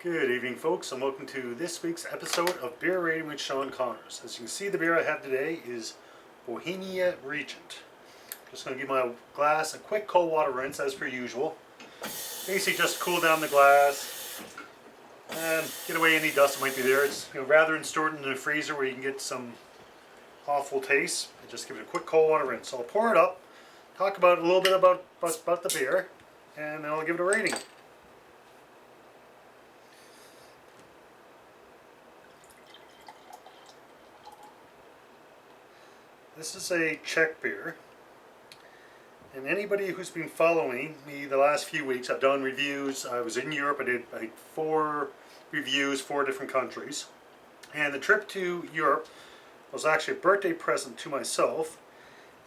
Good evening, folks, and welcome to this week's episode of Beer Rating with Sean Connors. As you can see, the beer I have today is Bohemia Regent. Just going to give my glass a quick cold water rinse as per usual. Basically just cool down the glass and get away any dust that might be there. It's rather than store it in the freezer where you can get some awful taste, I just give it a quick cold water rinse. So I'll pour it up, talk about a little bit about the beer, and then I'll give it a rating. This is a Czech beer, and anybody who's been following me the last few weeks, I've done reviews. I was in Europe. I did 4 reviews, 4 different countries, and the trip to Europe was actually a birthday present to myself,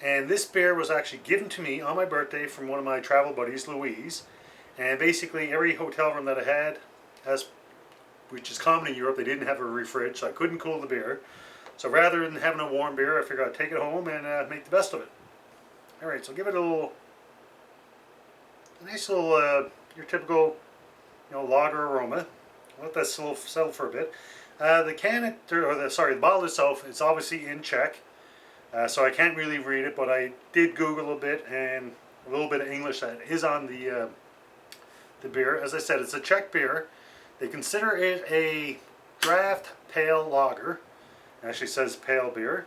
and this beer was actually given to me on my birthday from one of my travel buddies, Louise. And basically every hotel room that I had, which is common in Europe, they didn't have a fridge, so I couldn't cool the beer. So rather than having a warm beer, I figured I'd take it home and make the best of it. Alright, so give it a nice little, your typical, lager aroma. Let that settle for a bit. The bottle itself, it's obviously in Czech, so I can't really read it, but I did Google a bit, and a little bit of English that is on the beer. As I said, it's a Czech beer. They consider it a draft pale lager. Actually says pale beer.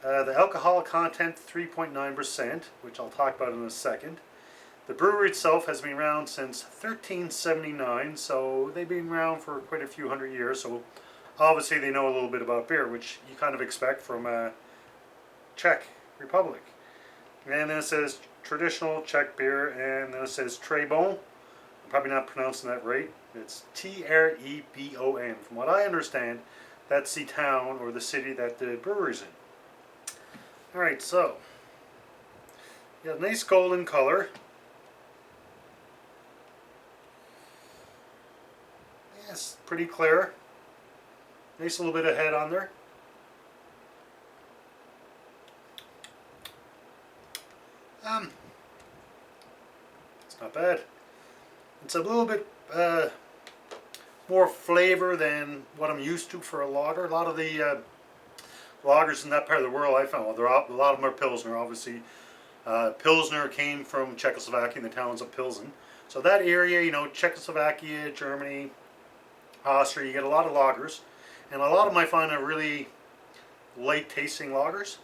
The alcohol content 3.9%, which I'll talk about in a second. The brewery itself has been around since 1379, so they've been around for quite a few hundred years, so obviously they know a little bit about beer, which you kind of expect from Czech Republic. And then it says traditional Czech beer, and then it says Trebon. I'm probably not pronouncing that right. It's Trebon. From what I understand, that's the town or the city that the brewery's in. Alright, so you have a nice golden color. Yes, pretty clear. Nice little bit of head on there. It's not bad. It's a little bit more flavor than what I'm used to for a lager. A lot of the lagers in that part of the world I found, a lot of them are Pilsner, obviously. Pilsner came from Czechoslovakia, the towns of Pilsen. So that area, Czechoslovakia, Germany, Austria, you get a lot of lagers. And a lot of them I find are really light tasting lagers.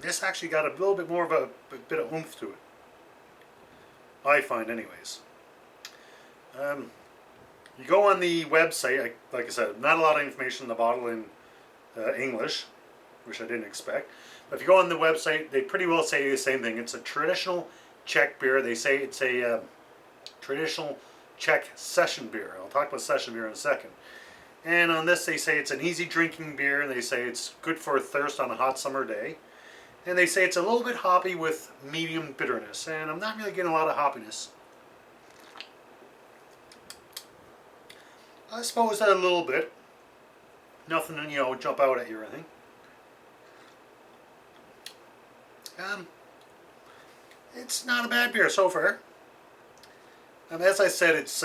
This actually got a little bit more of a bit of oomph to it. I find anyways. You go on the website, like I said, not a lot of information in the bottle in English, which I didn't expect. But if you go on the website, they pretty well say the same thing. It's a traditional Czech beer. They say it's a traditional Czech session beer. I'll talk about session beer in a second. And on this they say it's an easy drinking beer, and they say it's good for thirst on a hot summer day. And they say it's a little bit hoppy with medium bitterness, and I'm not really getting a lot of hoppiness. I suppose that a little bit. Nothing, jump out at you or anything. It's not a bad beer so far. As I said, it's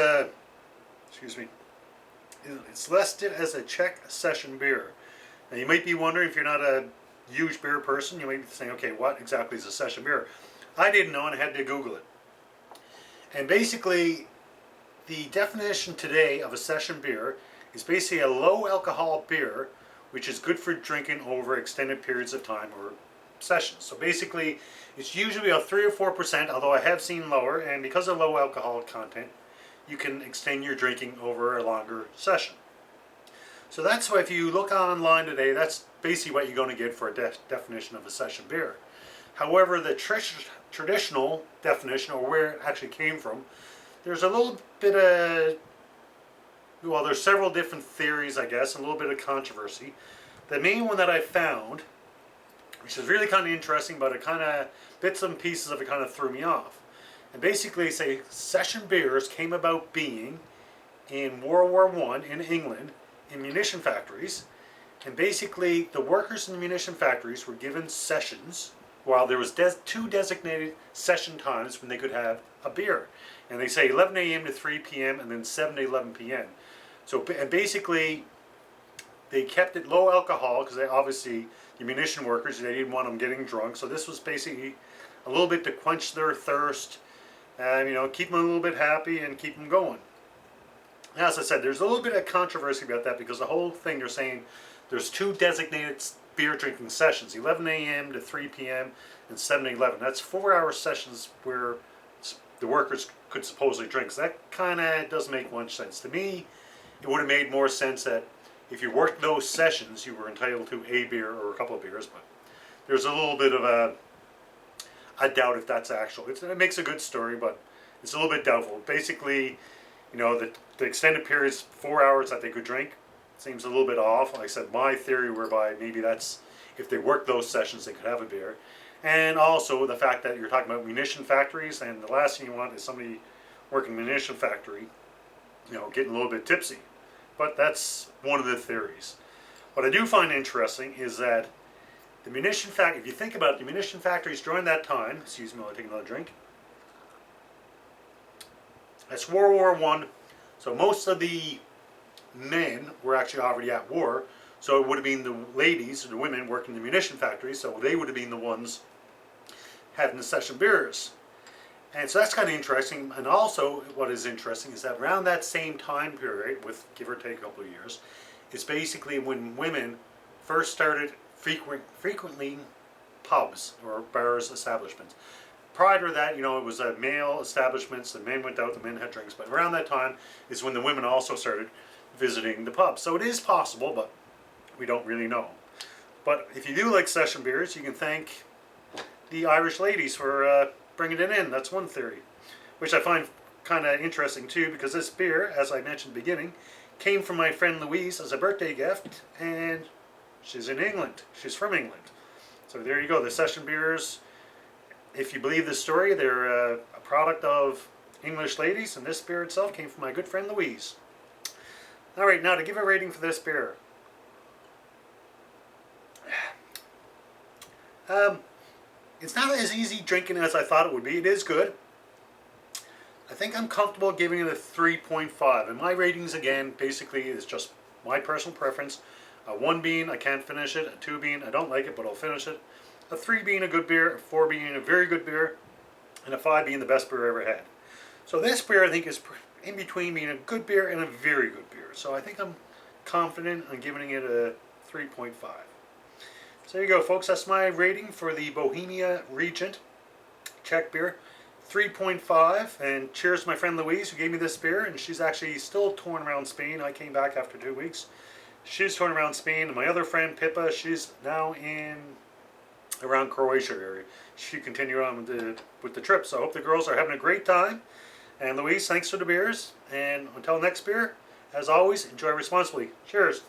it's listed as a Czech session beer. Now you might be wondering, if you're not a huge beer person, you might be saying, okay, what exactly is a session beer? I didn't know, and I had to Google it. And basically, the definition today of a session beer is basically a low alcohol beer which is good for drinking over extended periods of time or sessions. So basically it's usually about 3 or 4%, although I have seen lower, and because of low alcohol content you can extend your drinking over a longer session. So that's why if you look online today, that's basically what you're going to get for a definition of a session beer. However, the traditional definition, or where it actually came from, there's a little bit of, well, there's several different theories, I guess, and a little bit of controversy. The main one that I found, which is really kind of interesting, but it kind of, bits and pieces of it kind of threw me off. And basically say session beers came about being in World War I in England in munition factories, and basically the workers in the munition factories were given sessions while there was two designated session times when they could have a beer. And they say 11 a.m. to 3 p.m. and then 7 to 11 p.m. So and basically they kept it low alcohol because they obviously, the munition workers, they didn't want them getting drunk. So this was basically a little bit to quench their thirst and, you know, keep them a little bit happy and keep them going. As I said, there's a little bit of controversy about that because the whole thing they're saying there's two designated beer drinking sessions, 11 a.m. to 3 p.m. and 7 to 11. That's 4-hour sessions where the workers could supposedly drink. So that kind of doesn't make much sense. To me, it would have made more sense that if you worked those sessions, you were entitled to a beer or a couple of beers, but there's a little bit of I doubt if that's actual. It makes a good story, but it's a little bit doubtful. Basically, you know, the extended periods, 4 hours that they could drink, seems a little bit off. Like I said, my theory whereby maybe that's, if they worked those sessions, they could have a beer. And also the fact that you're talking about munition factories, and the last thing you want is somebody working in a munition factory, you know, getting a little bit tipsy. But that's one of the theories. What I do find interesting is that the munition factory, if you think about it, the munition factories during that time, excuse me while I take another drink, that's World War I, so most of the men were actually already at war, so it would have been the ladies or the women working in the munition factories, so they would have been the ones having the session beers. And so that's kind of interesting. And also what is interesting is that around that same time period, with give or take a couple of years, is basically when women first started frequently pubs or bars establishments. Prior to that, you know, it was male establishments, the men went out, the men had drinks, but around that time is when the women also started visiting the pubs. So it is possible, but we don't really know. But if you do like session beers, you can thank the Irish ladies for bringing it in. That's one theory, which I find kind of interesting too, because this beer, as I mentioned at the beginning, came from my friend Louise as a birthday gift, and she's in England. She's from England. So there you go. The session beers, if you believe this story, they're a product of English ladies, and this beer itself came from my good friend Louise. All right, now to give a rating for this beer. It's not as easy drinking as I thought it would be. It is good. I think I'm comfortable giving it a 3.5. And my ratings, again, basically is just my personal preference. A 1 being I can't finish it, a 2 being I don't like it but I'll finish it, a 3 being a good beer, a 4 being a very good beer, and a 5 being the best beer I ever had. So this beer I think is in between being a good beer and a very good beer. So I think I'm confident on giving it a 3.5. So there you go, folks. That's my rating for the Bohemia Regent Czech beer, 3.5. And cheers to my friend Louise who gave me this beer, and she's actually still touring around Spain. I came back after 2 weeks. She's touring around Spain, and my other friend Pippa, she's now in around Croatia area. She continued on with the trip. So I hope the girls are having a great time. And Louise, thanks for the beers. And until next beer, as always, enjoy responsibly. Cheers.